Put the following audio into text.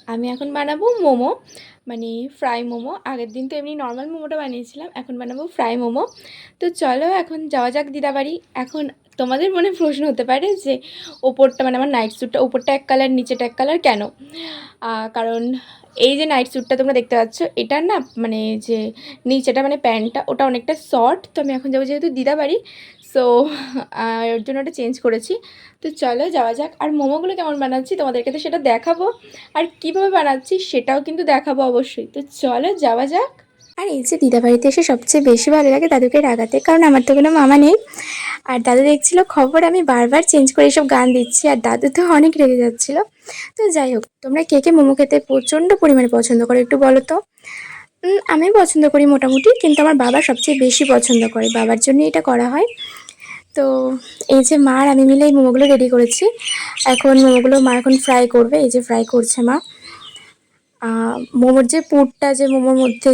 আমি এখন বানাবো মোমো, মানে ফ্রাই মোমো। আগের দিন তো এমনি নর্মাল মোমোটা বানিয়েছিলাম, এখন বানাবো ফ্রাই মোমো। তো চলো এখন যাওয়া যাক দিদাবাড়ি। এখন তোমাদের মনে প্রশ্ন হতে পারে যে ওপরটা মানে আমার নাইট স্যুটটা ওপরটা এক কালার নিচেটা এক কালার কেন? কারণ এই যে নাইট স্যুটটা তোমরা দেখতে পাচ্ছ, এটার না মানে যে নিচেটা মানে প্যান্টটা ওটা অনেকটা শর্ট। তো আমি এখন যাবো যেহেতু দিদাবাড়ি, সো ওর জন্য ওটা চেঞ্জ করেছি। তো চলো যাওয়া যাক। আর মোমোগুলো কেমন বানাচ্ছি তোমাদেরকে তো সেটা দেখাবো, আর কীভাবে বানাচ্ছি সেটাও কিন্তু দেখাবো অবশ্যই। তো চলো যাওয়া যাক। আর এই যে দিদাবাড়িতে এসে সবচেয়ে বেশি ভালো লাগে দাদুকে রাগাতে, কারণ আমার তো কোনো মামা নেই। আর দাদু দেখছিল খবর আমি বারবার চেঞ্জ করে এসব গান দিচ্ছি, আর দাদু তো অনেক রেগে যাচ্ছিল। তো যাই হোক, তোমরা কে কে মোমো খেতে প্রচণ্ড পরিমাণে পছন্দ করো একটু বলো তো। আমি পছন্দ করি মোটামুটি, কিন্তু আমার বাবা সবচেয়ে বেশি পছন্দ করে, বাবার জন্যই এটা করা হয়। তো এই যে মা আর আমি মিলে এই মোমোগুলো রেডি করেছি। এখন মোমোগুলো মা এখন ফ্রাই করবে, এই যে ফ্রাই করছে মা। মোমোর যে পুরটা যে মোমোর মধ্যে